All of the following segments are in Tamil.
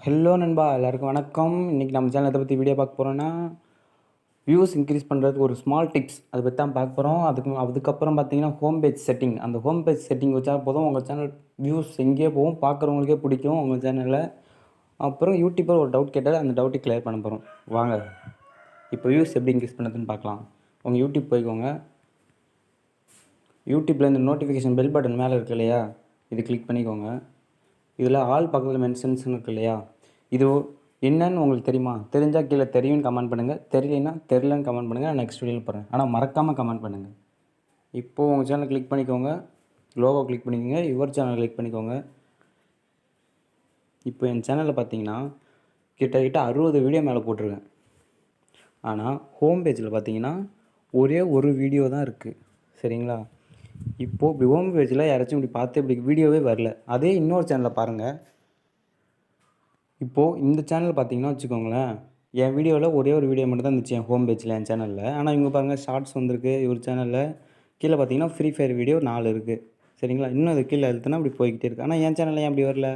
ஹலோ நண்பா, எல்லாருக்கும் வணக்கம். இன்றைக்கி நம்ம சேனல் எதை பற்றி வீடியோ பார்க்க போகிறோன்னா, வியூஸ் இன்க்ரீஸ் பண்ணுறதுக்கு ஒரு ஸ்மால் டிப்ஸ் அதை பற்றி தான் பார்க்க போகிறோம். அதுக்கப்புறம் பார்த்தீங்கன்னா ஹோம் பேஜ் செட்டிங். அந்த ஹோம் பேஜ் செட்டிங் வச்சா போதும், உங்கள் சேனல் வியூஸ் எங்கேயே போகும், பார்க்குறவங்களுக்கே பிடிக்கும் உங்கள் சேனலில். அப்புறம் யூடியூப்பர் ஒரு டவுட் கேட்டால் அந்த டவுட்டை கிளியர் பண்ண போகிறோம். வாங்க இப்போ வியூஸ் எப்படி இன்க்ரீஸ் பண்ணுறதுன்னு பார்க்கலாம். உங்கள் யூடியூப் போய்க்கோங்க. யூடியூப்பில் இந்த நோட்டிஃபிகேஷன் பெல் பட்டன் மேலே இருக்கு இல்லையா, இது கிளிக் பண்ணிக்கோங்க. இதில் ஆல் பக்கத்தில் மென்ஷன்ஸ்னு இருக்கு இல்லையா, இது என்னன்னு உங்களுக்கு தெரியுமா? தெரிஞ்சால் கீழே தெரியும்னு கமெண்ட் பண்ணுங்கள், தெரியலனா தெரிலன்னு கமெண்ட் பண்ணுங்கள். நான் நெக்ஸ்ட் வீடியோவில் போகிறேன், ஆனால் மறக்காமல் கமெண்ட் பண்ணுங்கள். இப்போது உங்கள் சேனல் கிளிக் பண்ணிக்கோங்க, லோகோ கிளிக் பண்ணிக்கோங்க, யுவர் சேனல் கிளிக் பண்ணிக்கோங்க. இப்போ என் சேனலில் பார்த்தீங்கன்னா கிட்டத்தட்ட 60 வீடியோ மேலே போட்டிருக்கேன். ஆனால் ஹோம் பேஜில் பார்த்தீங்கன்னா ஒரே ஒரு வீடியோ தான் இருக்குது, சரிங்களா? இப்போது இப்படி ஹோம் பேஜில் யாராச்சும் இப்படி பார்த்து இப்படி வீடியோவே வரல. அதே இன்னொரு சேனலில் பாருங்கள். இப்போது இந்த சேனல் பார்த்தீங்கன்னா வச்சுக்கோங்களேன், என் வீடியோவில் ஒரே ஒரு வீடியோ மட்டும் தான் இருந்துச்சு என் ஹோம் பேஜில், என் சேனலில். ஆனால் இவங்க பாருங்கள், ஷார்ட்ஸ் வந்திருக்கு இவர் சேனலில். கீழே பார்த்தீங்கன்னா ஃப்ரீ ஃபயர் வீடியோ 4 இருக்குது, சரிங்களா? இன்னும் அது கீழே எழுத்துனா அப்படி போய்கிட்டே இருக்குது. ஆனால் என் சேனலில் ஏன் அப்படி வரல?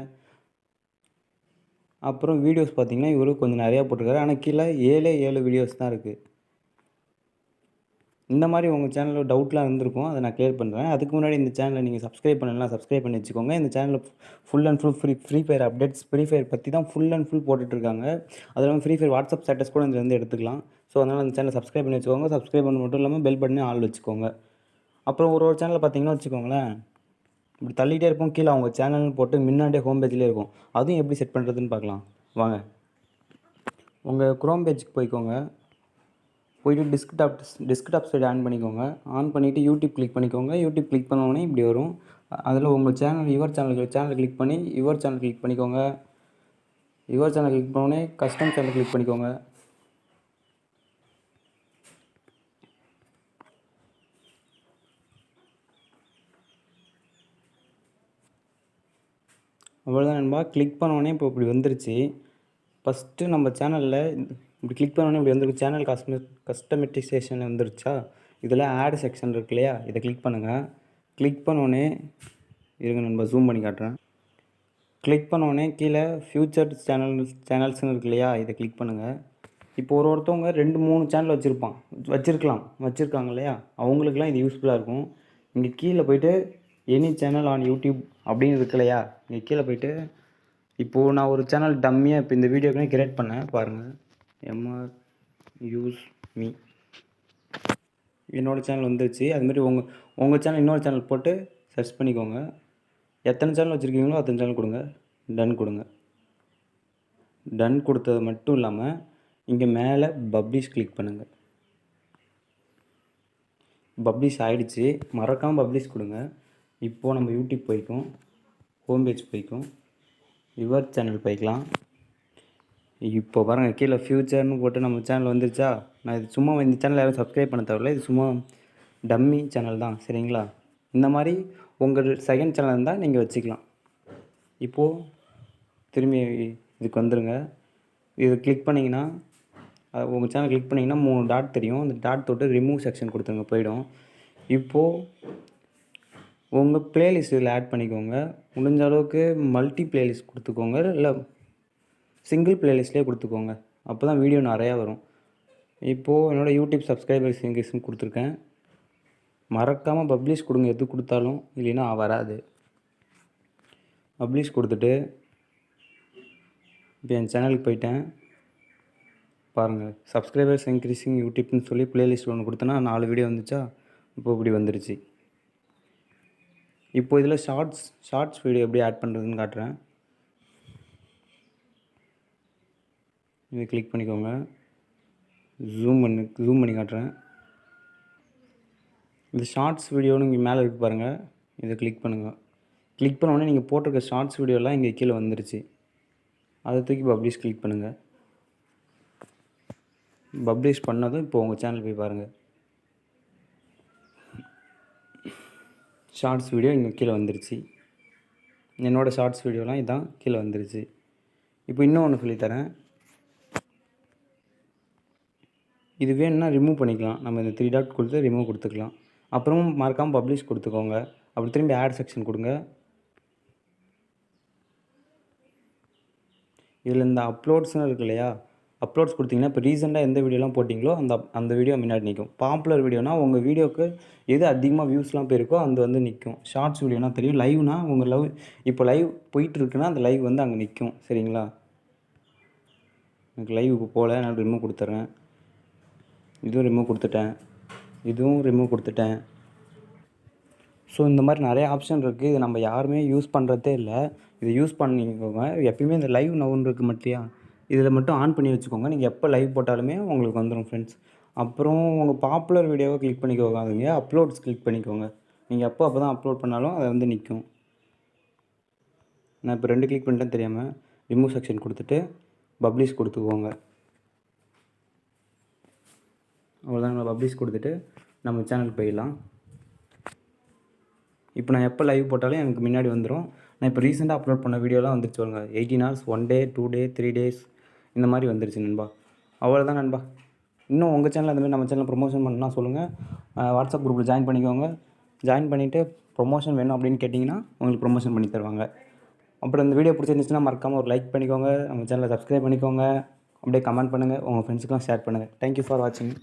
அப்புறம் வீடியோஸ் பார்த்தீங்கன்னா இவர் கொஞ்சம் நிறையா போட்டிருக்காரு, ஆனால் கீழே 7 வீடியோஸ் தான் இருக்குது. இந்த மாதிரி உங்கள் சேனலில் டவுட்லாம் இருந்திருக்கும், அதை நான் கிளியர் பண்ணுறேன். அதுக்கு முன்னாடி இந்த சேனலை நீங்கள் சப்ஸ்கிரைப் பண்ணலாம், சப்ஸ்கிரைப் பண்ணி வச்சுக்கோங்க. இந்த சேனலில் full and full free fire updates, free fire பற்றி தான் ஃபுல் அண்ட் ஃபுல் போட்டுட்ருக்காங்க. அது இல்லாமல் ஃப்ரீ ஃபயர் வாட்ஸ்அப் ஸ்டேட்டஸ் கூட இதில் எடுத்துக்கலாம். ஸோ அதனால் அந்த சேனலை சப்ஸ்கிரைப் பண்ணி வச்சுக்கோங்க. சப்ஸ்கிரைப் பண்ண மட்டும் இல்லாமல் பெல் பட்டனே ஆள் வச்சுக்கோங்க. அப்புறம் ஒரு சேனலில் பார்த்தீங்கன்னா வச்சுக்கோங்களேன், இப்படி தள்ளிகிட்டே இருப்போம், கீழே அவங்க சேனல்னு போட்டு முன்னாடியே ஹோம் பேஜ்லேயே இருக்கும். அதுவும் எப்படி செட் பண்ணுறதுன்னு பார்க்கலாம் வாங்க. உங்கள் குரோம் பேஜுக்கு போய்க்கோங்க. போய்ட்டு டெஸ்க்டாப் சைடு ஆன் பண்ணிக்கோங்க. ஆன் பண்ணிவிட்டு யூடியூப் கிளிக் பண்ணிக்கோங்க. யூடியூப் கிளிக் பண்ணோடனே இப்படி வரும். அதில் உங்கள் சேனல் யுவர் சேனல் கிளிக் பண்ணி யுவர் சேனல் கிளிக் பண்ணிக்கோங்க. யுவர் சேனல் கிளிக் பண்ணோடனே கஸ்டம் சேனல் கிளிக் பண்ணிக்கோங்க. அவ்வளோதான் நண்பா. கிளிக் பண்ணோடனே இப்போ இப்படி வந்துருச்சு. ஃபஸ்ட்டு நம்ம சேனலில் இப்படி கிளிக் பண்ணோன்னே இப்படி வந்துருக்கு. சேனல் கஸ்டமைசேஷன் வந்துருச்சா? இதில் ஆட் செக்ஷன் இருக்கு இல்லையா, இதை கிளிக் பண்ணுங்கள். கிளிக் பண்ணோடனே இருங்க நண்பா, ஜூம் பண்ணி காட்டுறேன். கிளிக் பண்ணோடனே கீழே ஃபியூச்சர் சேனல்ஸ்னு இருக்கு இல்லையா, இதை கிளிக் பண்ணுங்கள். இப்போ ஒருத்தவங்க 2-3 சேனல் வச்சுருக்காங்க இல்லையா, அவங்களுக்குலாம் இது யூஸ்ஃபுல்லாக இருக்கும். இங்கே கீழே போய்ட்டு எனி சேனல் ஆன் யூடியூப் அப்படின்னு இருக்கு இல்லையா, இங்கே கீழே போய்ட்டு இப்போது நான் ஒரு சேனல் டம்மியாக இப்போ இந்த வீடியோக்குனே கிரியேட் பண்ணேன் பாருங்கள். யூஸ் மீ என்னோடய சேனல் வந்துருச்சு. அதுமாரி உங்கள் சேனல் இன்னொரு சேனல் போட்டு சர்ச் பண்ணிக்கோங்க. எத்தனை சேனல் வச்சுருக்கீங்களோ அத்தனை சேனல் கொடுங்க. டன் கொடுங்க. டன் கொடுத்தது மட்டும் இல்லாமல் இங்கே மேலே பப்ளிஷ் கிளிக் பண்ணுங்கள். பப்ளிஷ் ஆகிடுச்சு. மறக்காமல் பப்ளிஷ் கொடுங்க. இப்போது நம்ம யூடியூப் போய்க்கும், ஹோம் பேஜ் போய்க்கும், யுவர் சேனல் போய்க்கலாம். இப்போ பாருங்கள், கீழே ஃபியூச்சர்னு போட்டு நம்ம சேனல் வந்துருச்சா? நான் இது சும்மா இந்த சேனல் யாரும் சப்ஸ்கிரைப் பண்ண தேவையில்ல, இது சும்மா டம்மி சேனல் தான், சரிங்களா? இந்த மாதிரி உங்கள் செகண்ட் சேனல் இருந்தால் நீங்கள் வச்சுக்கலாம். இப்போது திரும்பி இதுக்கு வந்துடுங்க. இது கிளிக் பண்ணிங்கன்னா உங்கள் சேனல் கிளிக் பண்ணிங்கன்னா 3 டாட் தெரியும். அந்த டாட் தொட்டு ரிமூவ் செக்ஷன் கொடுத்துருங்க, போயிடும். இப்போது உங்கள் ப்ளேலிஸ்ட் இதில் ஆட் பண்ணிக்கோங்க. முடிஞ்ச அளவுக்கு மல்டி ப்ளேலிஸ்ட் கொடுத்துக்கோங்க, இல்லை சிங்கிள் ப்ளேலிஸ்ட்லேயே கொடுத்துக்கோங்க. அப்போ தான் வீடியோ நிறையா வரும். இப்போது என்னோடய யூடியூப் சப்ஸ்கிரைபர்ஸ் இன்க்ரீஸ்னு கொடுத்துருக்கேன். மறக்காமல் பப்ளிஷ் கொடுங்க, எது கொடுத்தாலும், இல்லைன்னா வராது. பப்ளிஷ் கொடுத்துட்டு இப்போ என் சேனலுக்கு போயிட்டேன். பாருங்கள், சப்ஸ்கிரைபர்ஸ் இன்க்ரீஸிங் யூடியூப்னு சொல்லி ப்ளேலிஸ்ட் ஒன்று கொடுத்தேன்னா 4 வீடியோ வந்துச்சா? இப்போ இப்படி வந்துருச்சு. இப்போ இதில் ஷார்ட்ஸ் வீடியோ எப்படி ஆட் பண்ணுறதுன்னு காட்டுறேன். இதை கிளிக் பண்ணிக்கோங்க. ஜூம் பண்ணி காட்டுறேன். இந்த ஷார்ட்ஸ் வீடியோன்னு இங்கே மேலே இருக்குது பாருங்கள், இதை கிளிக் பண்ணுங்கள். கிளிக் பண்ண உடனே நீங்கள் போட்டிருக்க ஷார்ட்ஸ் வீடியோலாம் இங்கே கீழே வந்துருச்சு. அதை தூக்கி பப்ளிஷ் கிளிக் பண்ணுங்கள். பப்ளிஷ் பண்ணதும் இப்போ உங்கள் சேனல் போய் பாருங்கள், ஷார்ட்ஸ் வீடியோ இங்கே கீழே வந்துருச்சு. என்னோடய ஷார்ட்ஸ் வீடியோலாம் இதான் கீழே வந்துருச்சு. இப்போ இன்னும் ஒன்று சொல்லித்தரேன். இது வேணும்னா ரிமூவ் பண்ணிக்கலாம். நம்ம இந்த 3 டாட் கொடுத்து ரிமூவ் கொடுத்துக்கலாம். அப்புறமும் மறக்காமல் பப்ளிஷ் கொடுத்துக்கோங்க. அப்படி திரும்பி ஆட் செக்ஷன் கொடுங்க. இதில் இந்த அப்லோட்ஸ்னு இருக்கு இல்லையா, அப்லோட்ஸ் கொடுத்தீங்கன்னா இப்போ ரீசெண்டாக எந்த வீடியோலாம் போட்டிங்களோ அந்த வீடியோ முன்னாடி நிற்கும். பாப்புலர் வீடியோனா உங்கள் வீடியோவுக்கு எது அதிகமாக வியூஸ்லாம் போயிருக்கோ அது வந்து நிற்கும். ஷார்ட்ஸ் வீடியோனா தெரியும். லைவ்னா உங்கள் இப்போ லைவ் போயிட்டுருக்குன்னா அந்த லைவ் வந்து அங்கே நிற்கும். சரிங்களா? எனக்கு லைவ் இப்போ போகல, நான் ரிமூவ் கொடுத்துட்றேன். இதுவும் ரிமூவ் கொடுத்துட்டேன், இதுவும் ரிமூவ் கொடுத்துட்டேன். ஸோ இந்த மாதிரி நிறைய ஆப்ஷன் இருக்குது. இது நம்ம யாருமே யூஸ் பண்ணுறதே இல்லை. இதை யூஸ் பண்ணிக்கோங்க. எப்பயுமே இந்த லைவ் நவுன்னு இருக்குது மத்தியா, இதில் மட்டும் ஆன் பண்ணி வச்சுக்கோங்க. நீங்கள் எப்போ லைவ் போட்டாலுமே உங்களுக்கு வந்துடும் ஃப்ரெண்ட்ஸ். அப்புறம் உங்கள் பாப்புலர் வீடியோவை கிளிக் பண்ணிக்கோங்க. அதுங்க அப்லோட்ஸ் கிளிக் பண்ணிக்கோங்க. நீங்கள் அப்போ தான் அப்லோட் பண்ணாலும் அதை வந்து நிற்கும். நான் இப்போ 2 கிளிக் பண்ணிட்டேன் தெரியாமல். ரிமூவ் செக்ஷன் கொடுத்துட்டு பப்ளிஷ் கொடுத்துக்கோங்க. அவ்வளோதான். நம்ம பப்ளிஷ் கொடுத்துட்டு நம்ம சேனலுக்கு போயிடலாம். இப்போ நான் எப்போ லைவ் போட்டாலும் எனக்கு முன்னாடி வந்துடும். நான் இப்போ ரீசெண்டாக அப்லோட் பண்ண வீடியோலாம் வந்துருச்சு பாருங்க. 18 hours, 1 day, 2 day, 3 days இந்த மாதிரி வந்துருச்சு நண்பா. அவ்வளோதான் நண்பா. இன்னும் உங்கள் சேனல் அந்த மாதிரி நம்ம சேனல் ப்ரொமோஷன் பண்ணால் சொல்லுங்கள். வாட்ஸ்அப் குரூப்பில் ஜாயின் பண்ணிக்கோங்க. ஜாயின் பண்ணிவிட்டு ப்ரொமோஷன் வேணும் அப்படின்னு கேட்டிங்கன்னா உங்களுக்கு ப்ரொமோஷன் பண்ணி தருவாங்க. அப்புறம் இந்த வீடியோ பிடிச்சிருந்துச்சுன்னா மறக்காமல் ஒரு லைக் பண்ணிக்கோங்க. நம்ம சேனலை சப்ஸ்கிரைப் பண்ணிக்கோங்க. அப்படியே கமெண்ட் பண்ணுங்கள். உங்கள் ஃப்ரெண்ட்ஸுக்கெலாம் ஷேர் பண்ணுங்கள். தேங்க்யூ ஃபார் வாட்சிங்.